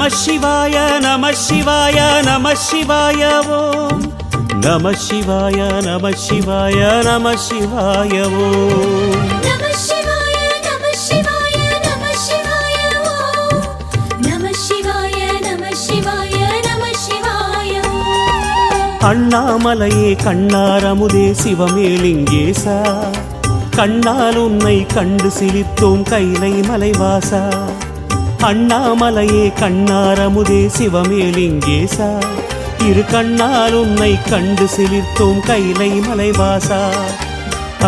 शिवाय नमः शिवाय नमः शिवाय ओम नमः शिवाय नमः शिवाय नमः शिवाय ओम नमः शिवाय नमः शिवाय नमः शिवाय ओम नमः शिवाय नमः शिवाय नमः शिवाय அண்ணாமலையே கண்ணாரமுதே சிவமே லிங்கேசா கண்ணால் உன்னை கண்டு சிலித்தோம் கைலை மலைவாசா அண்ணாமலையே கண்ணாரமுதே சிவமே லிங்கேசா இரு கண்ணால் உன்னை கண்டு சிலித்தோம் கைலை மலைவாசா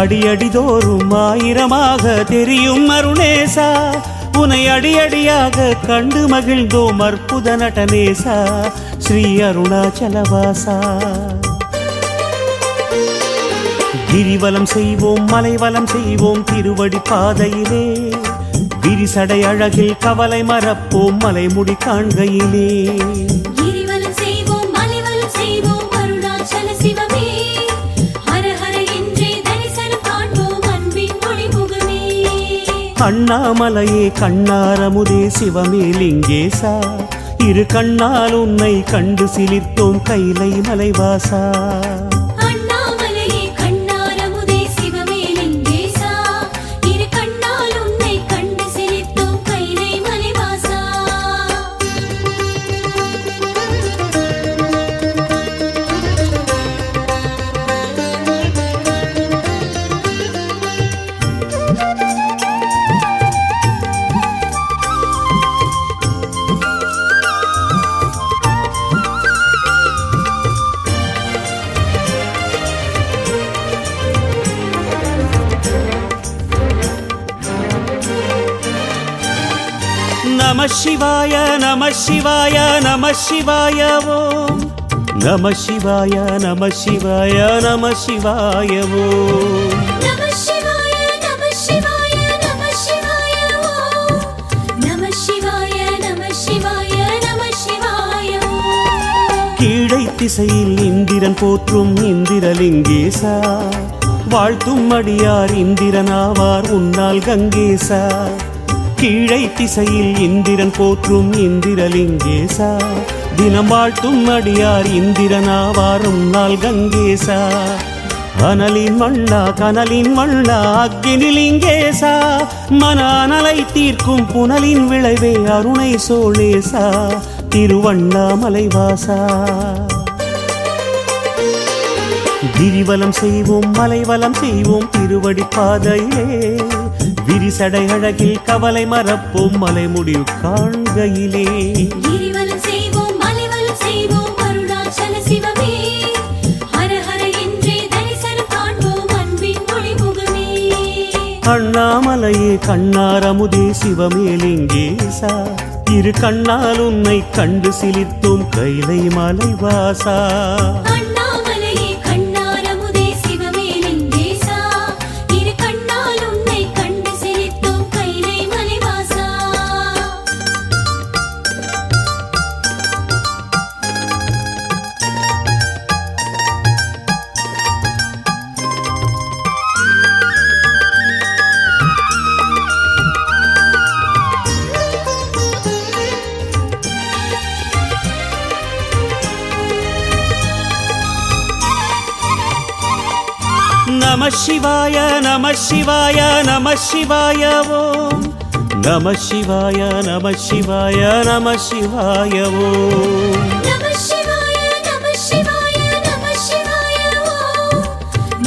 அடியடிதோறும் ஆயிரமாக தெரியும் அருணேசா உனை அடியடியாக கண்டு மகிழ்ந்தோம் அற்புத நடனேசா ஸ்ரீ அருணாச்சலவாசா கிரிவலம் செய்வோம் மலைவலம் செய்வோம் திருவடி பாதையிலே விரிசடை அழகில் கவலை மறப்போம் மலைமுடி காண்கையிலே கிரிவலம் செய்வோம் மலைவலம் செய்வோம் அருணாச்சல சிவமே ஹர ஹர என்றே தரிசனம் காண்போம் அன்பின் ஒளிமுகமே அண்ணாமலையே கண்ணாரமுதே சிவமே லிங்கேசா இரு கண்ணால் உன்னை கண்டு சிலிர்த்தோம் கைலை மலைவாசா नमः शिवाय नमः शिवाय नमः शिवाय ओम नमः शिवाय नमः शिवाय नमः शिवाय ओम नमः शिवाय नमः शिवाय नमः शिवाय ओम नमः शिवाय नमः शिवाय नमः शिवाय கீழை திசையில் இந்திரன் போற்றும் இந்திரலிங்கேசா வாழ்த்தும் அடியார் இந்திரனாவார் உன்னால் கங்கேசா கீழை திசையில் இந்திரன் போற்றும் இந்திரலிங்கேசா தினம் வாழ்த்தும் அடியார் இந்திரனாவார் உன்னால் கங்கேசா அனலின் வண்ணா கனலின் வண்ணா அக்னிலிங்கேசா மன அனலை தீர்க்கும் புனலின் விளைவே அருணை சோழேசா திருவண்ணாமலைவாசா கிரிவலம் செய்வோம் மலைவலம் செய்வோம் திருவடி பாதையிலே விரிசடை அழகில் கவலை மறப்போம் மலைமுடி காண்கையிலே கிரிவலம் செய்வோம் மலைவலம் செய்வோம் அருணாச்சல சிவமே ஹர ஹர என்றே தரிசனம் காண்போம் அன்பின் ஒளிமுகமே அண்ணாமலையே கண்ணாரமுதே சிவமே லிங்கேசா இரு கண்ணால் உன்னை கண்டு சிலிர்த்தோம் கைலை மலைவாசா नमः शिवाय नमः शिवाय नमः शिवाय ओम नमः शिवाय नमः शिवाय नमः शिवाय ओम नमः शिवाय नमः शिवाय नमः शिवाय ओम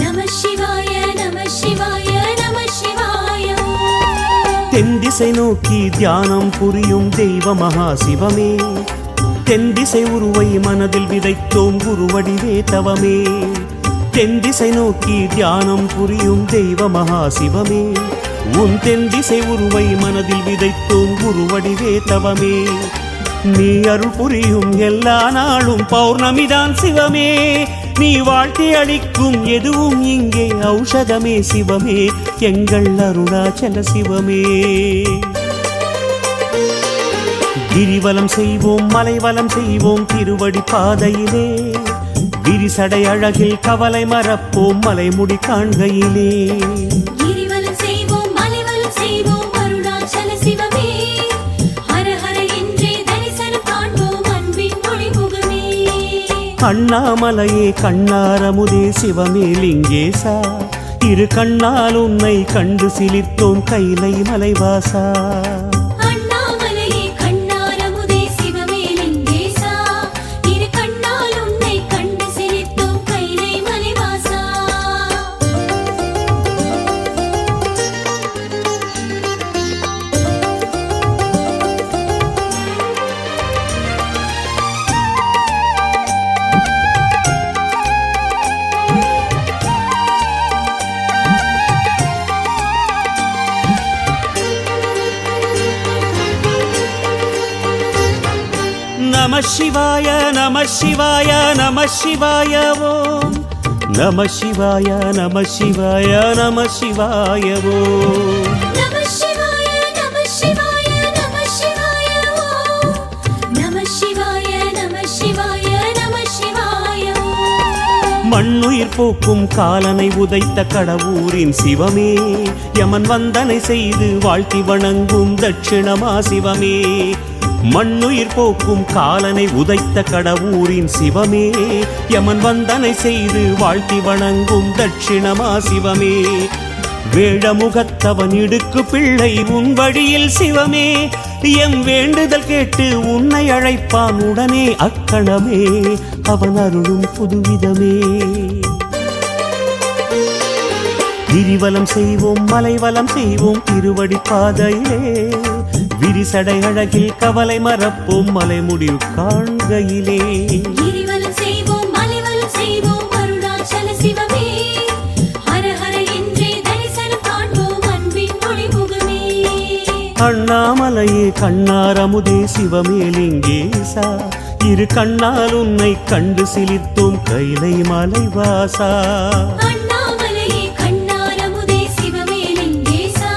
नमः शिवाय नमः शिवाय नमः शिवाय தென் திசை நோக்கி தியானம் புரியும் தெய்வ மகா சிவமே தென் திசை உருவை மனதில் விதைத்தோம் குருவடிவே தவமே தென் திசை நோக்கி தியானம் புரியும் தெய்வ மகா சிவமே உன் தென் திசை உருவை மனதில் விதைத்தோம் குருவடிவே தவமே நீ அருள் புரியும் எல்லா நாளும் பௌர்ணமிதான் சிவமே நீ வாழ்த்தி அளிக்கும் எதுவும் இங்கே ஔஷதமே சிவமே எங்கள் அருணாச்சல சிவமே கிரிவலம் செய்வோம் மலைவலம் செய்வோம் திருவடி பாதையிலே விரிசடை அழகில் கவலை மறப்போம் மலைமுடி காண்கையிலே கிரிவலம் செய்வோம் மலைவலம் செய்வோம் அருணாச்சல சிவமே ஹர ஹர என்றே தரிசனம் அண்ணாமலையே கண்ணாரமுதே சிவமே லிங்கேசா இரு கண்ணால் உன்னை கண்டு சிலிர்த்தோம் கைலை மலைவாசா அண்ணாமலையே கண்ணாரமுதே சிவமே லிங்கேசா இரு கண்ணால் உன்னை கண்டு சிலிர்த்தோம் கைலை மலைவாசா நம சிவாய நம சிவாய நம சிவாய ஓம் நம சிவாய நம சிவாய நம சிவாய ஓம் நம சிவாய நம சிவாய நம சிவாய ஓம் நம சிவாய நம சிவாய நம சிவாய ஓம் மண்ணுயிர் போக்கும் காலனை உதைத்த கடவுரின் சிவமே யமன் வந்தனை செய்து வாழ்த்தி வணங்கும் தட்சிணமா சிவமே மண்ணுயிர் போக்கும் காலனை உதைத்த கடவுரின் சிவமே யமன் வந்தனை செய்து வாழ்த்தி வணங்கும் தட்சிணமா சிவமே வேழமுகத்தவன் இடுக்கு பிள்ளை உன் வழியில் சிவமே எம் வேண்டுதல் கேட்டு உன்னை அழைப்பான் உடனே அக்கணமே அவன் அருளும் புதுவிதமே கிரிவலம் செய்வோம் மலைவலம் செய்வோம் திருவடி பாதையிலே விரிசடை அழகில் கவலை மறப்போம் மலை முடிவு காண்கையிலே கிரிவலம் செய்வோம் மலைவலம் செய்வோம் அருணாச்சல சிவமே ஹர ஹர என்றே தரிசனம் காண்போம் அன்பின் ஒளிமுகமே அண்ணாமலையே கண்ணாரமுதே சிவமே லிங்கேசா இரு கண்ணால் உன்னை கண்டு சிலிர்த்தோம் கைலை மலைவாசா அண்ணாமலையே கண்ணாரமுதே சிவமே லிங்கேசா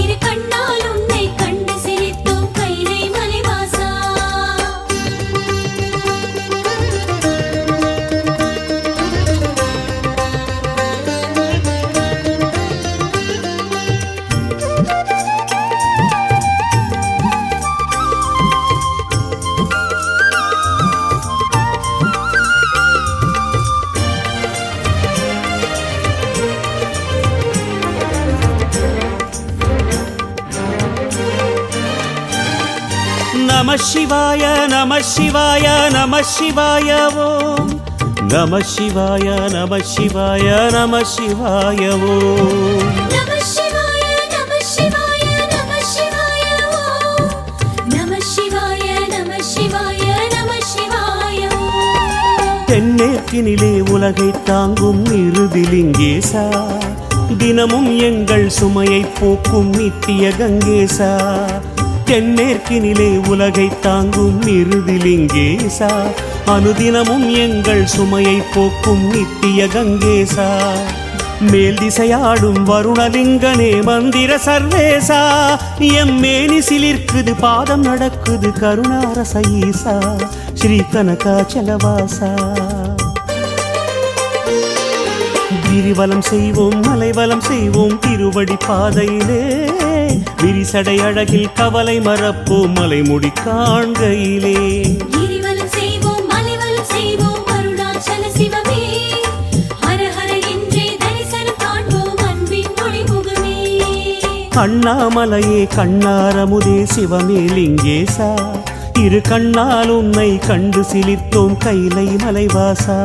இரு கண்ணால் உன்னை கண்டு சிரித்தோம் கைலை மலைவாசா நம சிவாய நம சிவாய நம சிவாய ஓம் நம சிவாய நம சிவாய நம சிவாய ஓம் நம சிவாய நம சிவாய நம சிவாய ஓம் நம சிவாய நம சிவாய நம சிவாய ஓம் தென்னேற்கினிலே உலகை தாங்கும் இறுதிலிங்கேசா தினமும் எங்கள் சுமையை போக்கும் நித்திய கங்கேசா தென்னேற்கினிலே உலகை தாங்கும் இறுதிலிங்கேசா அனுதினமும் எங்கள் சுமையை போக்கும் நித்திய கங்கேசா மேல் திசையாடும் வருணலிங்கனே மந்திர சர்வேசா எம் மேனி சிலிர்க்குது பாதம் நடக்குது கருணாரச ஈசா ஸ்ரீ கனகாச்சலவாசா கிரிவலம் செய்வோம் மலைவலம் செய்வோம் திருவடி பாதையிலே விரிசடை அழகில் கவலை மறப்போம் மலைமுடி காண்கையிலே கிரிவலம் செய்வோம் மலைவலம் செய்வோம் அருணாச்சல சிவமே ஹர ஹர என்றே தரிசனம் காண்போம் அன்பின் ஒளிமுகமே அண்ணாமலையே கண்ணாரமுதே சிவமே லிங்கேசா இரு கண்ணால் உன்னை கண்டு சிலிர்த்தோம் கைலை மலைவாசா